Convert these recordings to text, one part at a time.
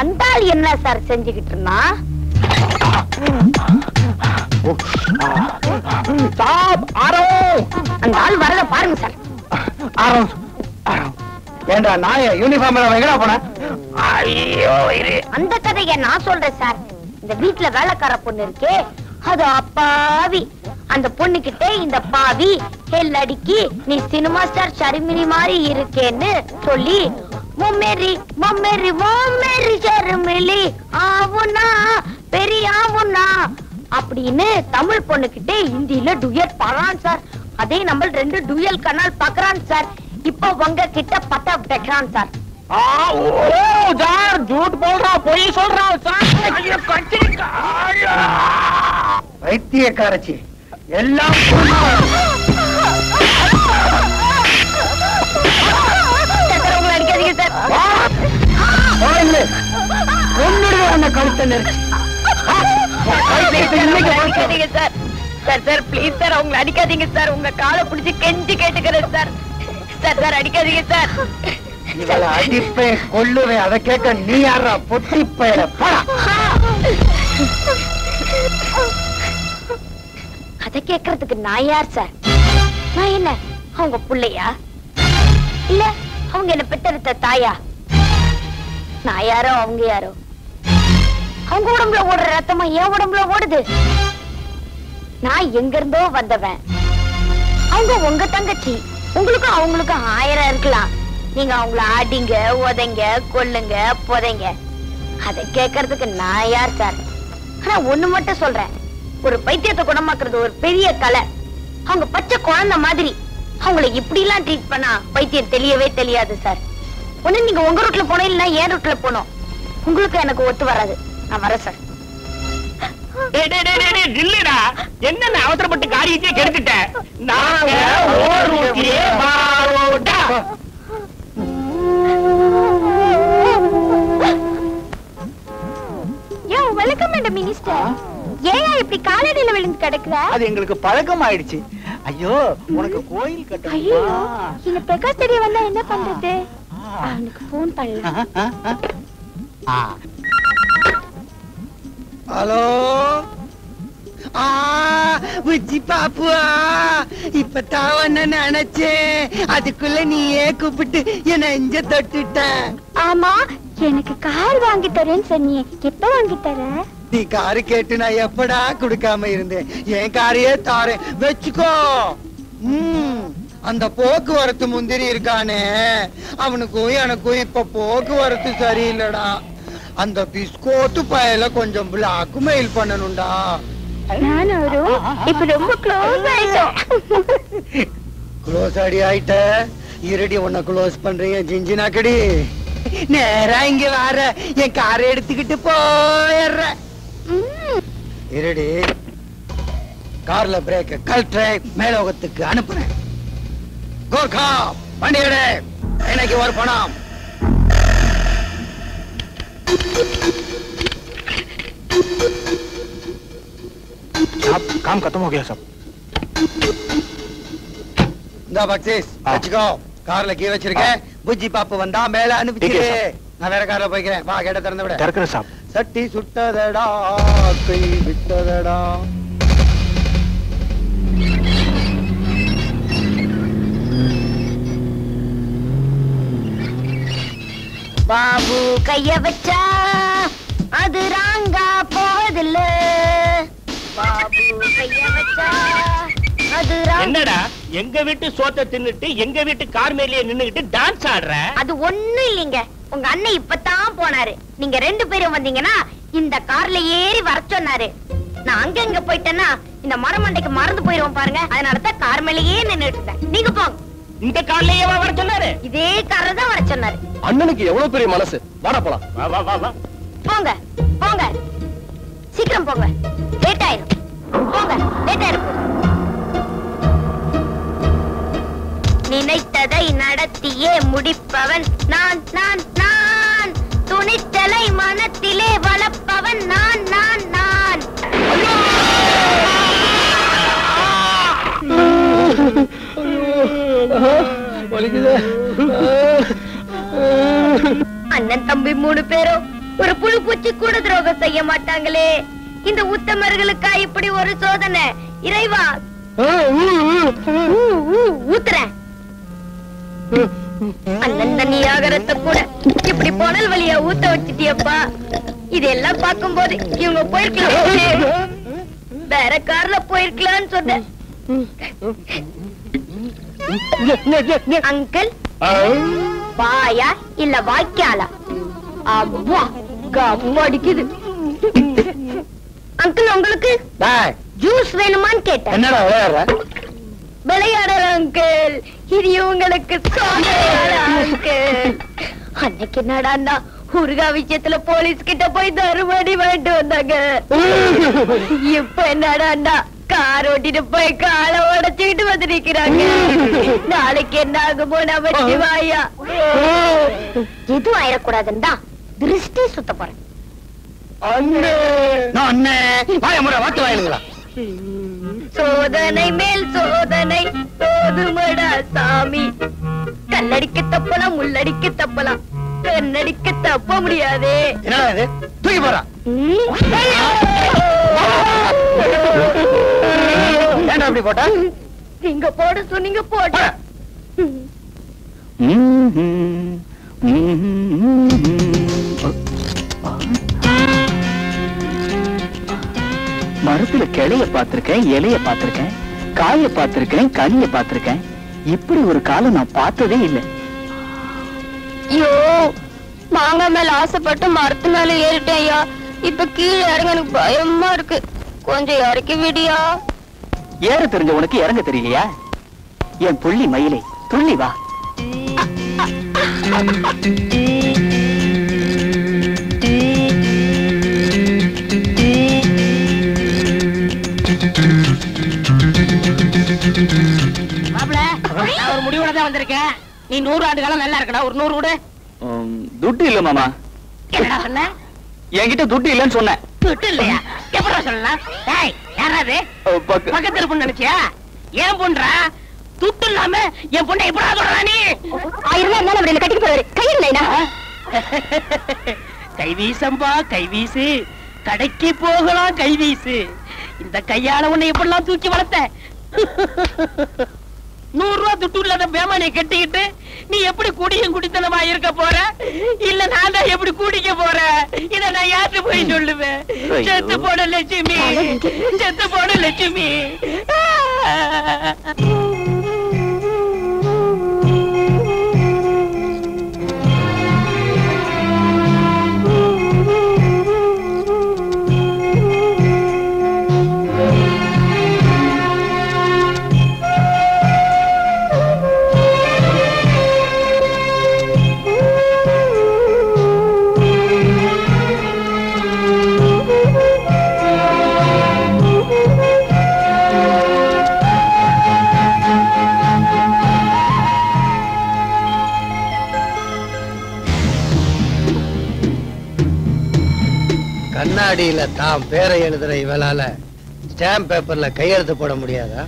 அந்த ஆள் என்ன சார் செஞ்சுக்கிட்டு இருந்தா? அந்த ஆள் வரத பாருங்க சார். ஏண்டா நாய யூனிஃபார்ம் எங்கடா போன? அந்த கதையை நான் சொல்றேன் சார். இந்த வீட்டுல வேலைக்கார பொண்ணு இருக்கே, அது அப்பாவி. அந்த பொண்ணு கிட்ட இந்த பாவி ஹெல்லடிக்கி நீ சினிமா ஸ்டார் ஷர்மினி மாதிரி இருக்கேன்னு சொல்லி மொம்மேரி மொம்மேரி மொம்மேரி ஷர்மிலி ஆவுனா பெரிய ஆவுனா அப்படின்னு தமிழ் பொண்ணு கிட்ட ஹிந்தியில டுயட் பாடுறான் சார். அதே நம்ம 2 டுயல் கனால் பாக்குறான் சார். இப்போ உங்க கிட்ட பட்ட வைக்கிறான் சார். झूठ बोल रहा பொய் சொல்றான் வைத்தியக்காரச்சி எல்லாம் அடிக்காதீங்க சார். ஒன்னு கழுத்தை நெரிச்சு sir. Sir sir please sir அவங்களை அடிக்காதீங்க சார். உங்க காலை பிடிச்சி கெஞ்சி கேட்டுக்கிறேன் சார். சார் சார் அடிக்காதீங்க சார். இவளை அடிப்பேன் கொல்லுவேன். அதை கேட்க நீ யாரா பொட்டி பயல? அதை கேட்கறதுக்கு நான் யார் சார்? நான் என்ன அவங்க பிள்ளையா? இல்ல அவங்க என்ன பெற்றெடுத்த தாயா? நான் யாரோ அவங்க யாரோ? அவங்க உடம்புல ஓடுற ரத்தமா என் உடம்புல ஓடுது. நான் எங்க இருந்தோ வந்தவன். அவங்க உங்க தங்கச்சி. உங்களுக்கும் அவங்களுக்கும் 1000 இருக்கலாம். நீங்க அவங்கள ஆடிங்க உதைங்க கொல்லுங்க புதைங்க. அதை கேட்கறதுக்கு நான் யார் சார்? ஆனா ஒண்ணு மட்டும் சொல்றேன், ஒரு பைத்தியத்தை குணமாக்குறது ஒரு பெரிய கலை. அவங்க பச்சை குழந்தை மாதிரி. அவங்களை இப்படி எல்லாம் ட்ரீட் பண்ணா பைத்தியம் தெரியவே தெரியாது சார். ஒண்ணு நீங்க உங்க ரூட்ல போனோம், இல்லன்னா என் ரூட்ல போனோம். உங்களுக்கு எனக்கு ஒத்து வராது. நான் வரேன் சார். இல்லடா, என்ன அவசரப்பட்டு காரியத்தையே கெடுத்துட்ட. Welcome minister. ஏன் இப்படி காலடியில விழுந்து கிடக்குற? அது எங்களுக்கு பழக்கம் ஆயிடுச்சு. ஐயோ உனக்கு கோயில் கட்ட. ஐயோ இந்த பிரகாஷ் தெரிய வந்தா என்ன பண்றது? அவனுக்கு போன் பண்ணலாம். ஹலோ புஜ்ஜி பாப்புவா, இப்பதான் ஒன்னு நினைச்சேன். அதுக்குள்ள நீயே கூப்பிட்டு என்ன இங்க தொட்டுட்ட. ஆமா, எனக்கு கார் வாங்கி தரேன்னு சொன்னியே, எப்ப வாங்கி தர? நீ காரு கேட்டு நான் எப்படா குடுக்காம இருந்தேன். என் காரையே தாரேன் வச்சுக்கோ. அந்த போக்குவரத்து முந்திரி இருக்கானே, அவனுக்கும் எனக்கும் இப்ப போக்குவரத்து சரியில்லடா. அந்த பிஸ்கோட்டு பயல கொஞ்சம் பிளாக் மெயில் பண்ணணும்டா. இப்ப ரொம்ப க்ளோஸ் ஆயிட்டோம். க்ளோஸ் அடி ஆயிட்ட. இருடி உன்னை க்ளோஸ் பண்றீங்க ஜிஞ்சினாக்கடி. நேரா இங்க வர என் காரை எடுத்துக்கிட்டு போயிடுற. இருடி, கார்ல பிரேக் கழற்ற மேலோகத்துக்கு அனுப்புறேன். கோர்கா வண்டி எடு. எனக்கு ஒரு பணம். काम खत्म हो गया सब. இந்த பக்ஸிஸ் வச்சுக்கோ. கார்ல கீ வச்சிருக்கேன். புஜ்ஜி பாப்பு வந்தா மேல அனுப்பிச்சிரு. நான் வேற கார்ல போய்க்கிறேன். வா, கேட்ட திறந்து விட. திறக்கிறேன் சாப். சட்டி சுட்டதடா கை விட்டதடா. பாபு கைய வச்சா அது ராங்கா போவதில்ல. பாபு கைய வச்சா அது என்னடா எங்க வீட்டு சோத்தை தின்னுட்டு எங்க வீட்டு கார் மேலேயே நின்னுகிட்டு டான்ஸ் ஆடுற? அது ஒண்ணு இல்லைங்க. உங்க அண்ணன் இப்பதான் போனாரு. நீங்க 2 பேரும் வந்தீங்கன்னா இந்த கார்ல ஏறி வர சொன்னாரு. நான் அங்க போயிட்டேன்னா இந்த மரமண்டைக்கு மறந்து போயிருவோம் பாருங்க. அதனாலதான் கார் மேலேயே நின்னுட்டு இருந்தேன். நீங்க போங்க. இந்த கார்லயே வர சொன்னாரு? இதே கார்ல தான் வர சொன்னாரு. அண்ணனுக்கு எவ்வளவு பெரிய மனசு. வாடா போலாம். வா வா வா வா. போங்க போங்க, சீக்கிரம் போங்க. லேட் ஆயிரும். போங்க, லேட் ஆயிரும். நினைத்ததை நடத்தியே முடிப்பவன் நான் நான் நான். துணிச்சலை மனத்திலே வளர்ப்பவன் நான் நான் நான். அண்ணன் தம்பி நம்பி 3 பேரும் ஒரு புழு பூச்சி கூட துரோகம் செய்ய மாட்டாங்களே. இந்த உத்தமர்களுக்கா இப்படி ஒரு சோதனை? இறைவா ஊத்துறேன். அண்ணன் தண்ணி ஆகரத்தை கூட இப்படி புனல் வழியா ஊத்த வச்சிட்டியப்பா. இதெல்லாம் பார்க்கும்போது இவங்க போயிருக்கலாம், வேற கார்ல போயிருக்கலாம்னு சொன்னேன். அங்கிள் வாயா இல்ல வாய்க்காலா? அவ்வா கம்மா அடிக்குது. அங்கிள் உங்களுக்கு ஜூஸ் வேணுமான்னு கேட்டேன். என்னடா விளையாடுற அங்கிள், இது இவங்களுக்கு அங்கிள். அன்னைக்கு என்னடா ஊருகா விஷயத்துல போலீஸ் கிட்ட போய் தருமடி வாங்கிட்டு வந்தாங்க. இப்ப என்னடா கார் ஓட்டிட்டு போய் காலை உடைச்சுக்கிட்டு வந்து நிக்கிறாங்க. நாளைக்கு என்ன ஆகுமோ நம்ம சிவாயா. எதுவும் ஆயிடக்கூடாதுன்னு தான் திருஷ்டி சுத்த போறேன். சோதனை மேல் சோதனை போதுமடா சாமி. கண்ணடிக்க தப்பலாம், முள்ளடிக்க தப்பலாம், கண்ணடிக்க தப்ப முடியாதே. தூக்கி போறா அப்படி போட்டா? நீங்க போட சொன்னீங்க போட்ட. மரத்துல கிளைய பார்த்திருக்கேன், இலைய பார்த்திருக்கேன், காய பார்த்திருக்கேன், கனிய பார்த்திருக்கேன். இப்படி ஒரு காலம் நான் பார்த்ததே இல்லை. ஐயோ, மாங்காய் மேல ஆசைப்பட்டு மரத்து மேல ஏறிட்டேன் ஐயா. இப்ப கீழே இறங்க எனக்கு பயமா இருக்கு. கொஞ்சம் இறக்கி விடியா. ஏற தெரிஞ்ச உனக்கு இறங்க தெரியலையா? என் புள்ளி மயிலை துள்ளி வா. ஒரு முடிவோட தான் வந்திருக்கேன். நீ 100 ஆண்டு காலம் நல்லா இருக்கடா. ஒரு 100 கூட துட்டு இல்ல மாமா. என்னடா சொன்ன? என்கிட்ட துட்டு இல்லன்னு சொன்னேன். துட்டு இல்லையா? எப்படா சொல்லலாம்? டேய், யாராது பக்கத்து இருப்புன்னு நினைச்சியா? ஏன் பொண்ணுடா? துட்டு இல்லாம என் பொண்ணை எப்படா சொல்றா நீ? 1000 இருந்தாலும் அப்படி கட்டிட்டு போறாரு. கையில்லைனா கைவீசம்பா கைவீசு, கடைக்கு போகலாம் கைவீசு. இந்த கையால உன்னை எப்படிலாம் தூக்கி வளர்த்த? 100 ரூபா துட்டு இல்லாத பேமானியை கட்டிக்கிட்டு நீ எப்படி குடியும் குடித்தனமா இருக்க போற? இல்ல நான் தான் எப்படி குடிக்க போறேன்? இத நான் யார்கிட்ட போய் சொல்லுவேன்? செத்து போட லட்சுமி, செத்து போட லட்சுமி. கண்ணாடியில தான் பேரை எழுதுற இவளால ஸ்டாம்ப் பேப்பர்ல கையெழுத்து போட முடியாதா?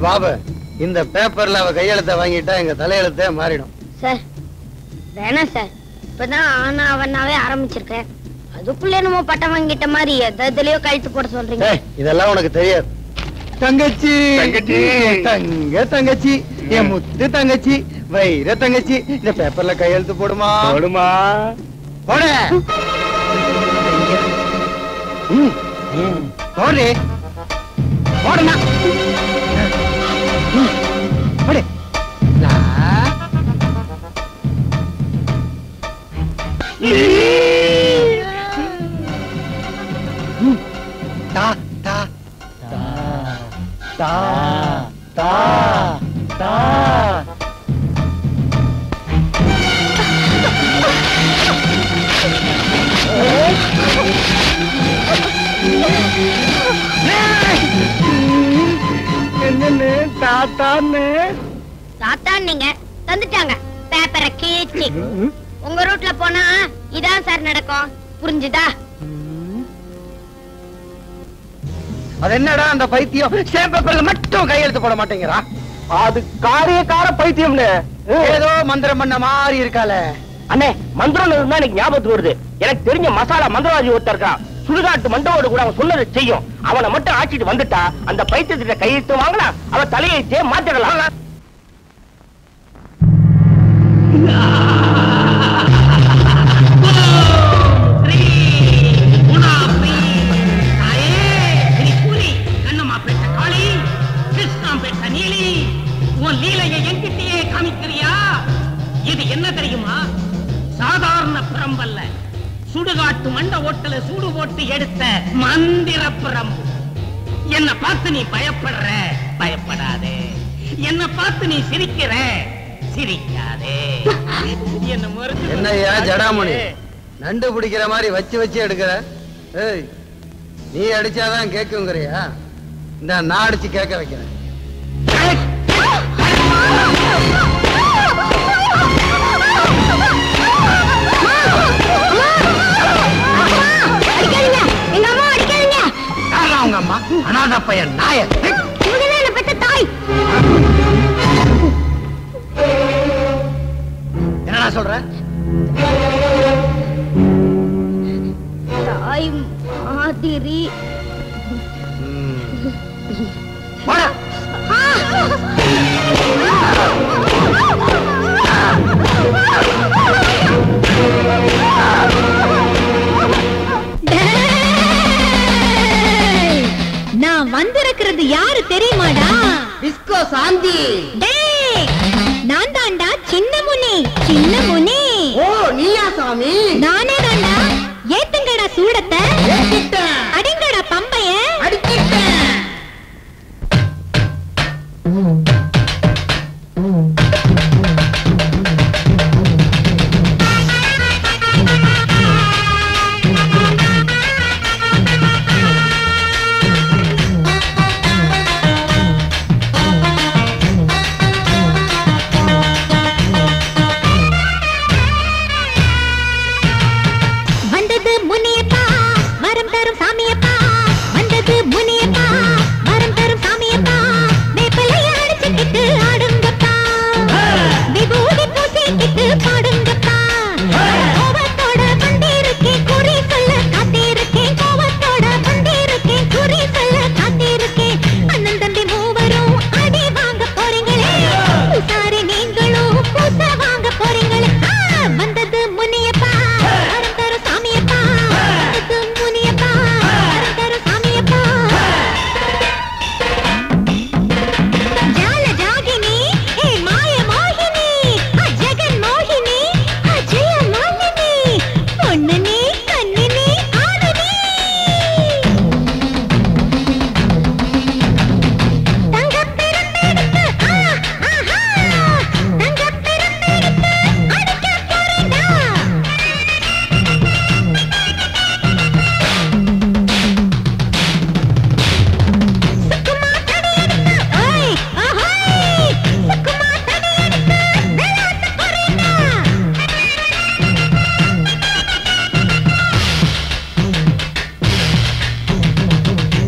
பாபு, இந்த பேப்பர்ல அவ கையெழுத்த வாங்கிட்டா எங்க தலையெழுத்தே மாறிடும். சார் வேணாம் சார். இப்பதான் ஆனா அவனாவே ஆரம்பிச்சிருக்கேன். அதுக்குள்ள என்னமோ பட்டம் வாங்கிட்ட மாதிரி எதுலயோ கழுத்து போட சொல்றீங்க. இதெல்லாம் உனக்கு தெரியாது. தங்கச்சி தங்கச்சி தங்க தங்கச்சி, என் முத்து தங்கச்சி, வைர தங்கச்சி, இந்த பேப்பர்ல கையெழுத்து போடுமா? போடுமா? போடு போடு போடுமா? போடு. தா தா தா தா தா. என்னன்னு தாத்தான்னு தாத்தான் நீங்க தந்துட்டாங்க பேப்பரை கீழ்ச்சி. உங்க ரூட்ல போனா இதான் சார் நடக்கும். புரிஞ்சுதா? அது என்னடா அந்த பைத்தியம் ஸ்டாம்ப் பேப்பர்ல மட்டும் கையெழுத்து போட மாட்டேங்கிறா? அது காரியக்கார பைத்தியம்னு ஏதோ மந்திரம் பண்ண மாதிரி இருக்கால. அண்ணே, மந்திரம் தான் எனக்கு ஞாபகத்துக்கு வருது. எனக்கு தெரிஞ்ச மசாலா மந்திரவாதி ஒருத்தர் இருக்கான். சுடுகாட்டு மண்டவோடு கூட அவன் சொன்னதை செய்யும். அவனை மட்டும் ஆக்கிட்டு வந்துட்டா அந்த பைத்தியத்திட்ட கையெழுத்து வாங்கலாம், அவன் தலையெழுத்தே மாத்திடலாம். இது என்ன தெரியுமா? சாதாரண பிரம்பல்ல, சுடுகாட்டு மண்ட ஓட்டல சூடு போட்டு எடுத்த மந்திர பிரம்பு. என்ன பார்த்து நீ பயப்படுற, பயப்படாதே. என்ன பார்த்து நீ சிரிக்கிற, சிரிக்காதே. என்ன மறுத்து என்னய்யா ஜடாமணி, நண்டு பிடிக்கிற மாதிரி வச்சு வச்சு எடுக்கிற? ஏய், நீ அடிச்சாதான் கேக்குங்கறியா? இந்த நான் அடிச்சு கேட்க வைக்கிறேன். அவங்க அம்மா அனாதை பையன் நாய பெற்ற தாய். என்னடா சொல்ற? தாய் மாதிரி போடா. நான் வந்திருக்கிறது யாரு தெரியுமாடா? டிஸ்கோ சாந்தி. டேய், நான் தாண்டா சின்ன முனி. சின்ன முனி. ஓ, நீயா சாமி? நானே தாண்டா. ஏத்துங்கடா சூடத்தை. அடிங்கடா பம்பைய. அடிச்சிட்டேன்.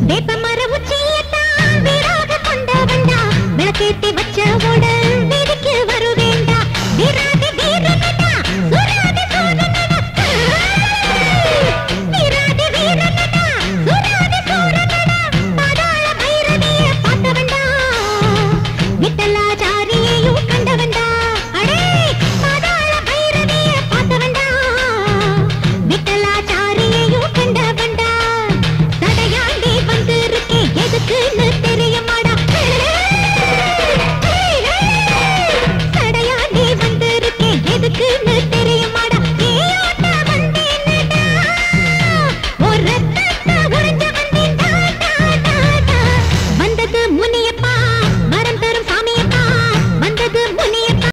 Depa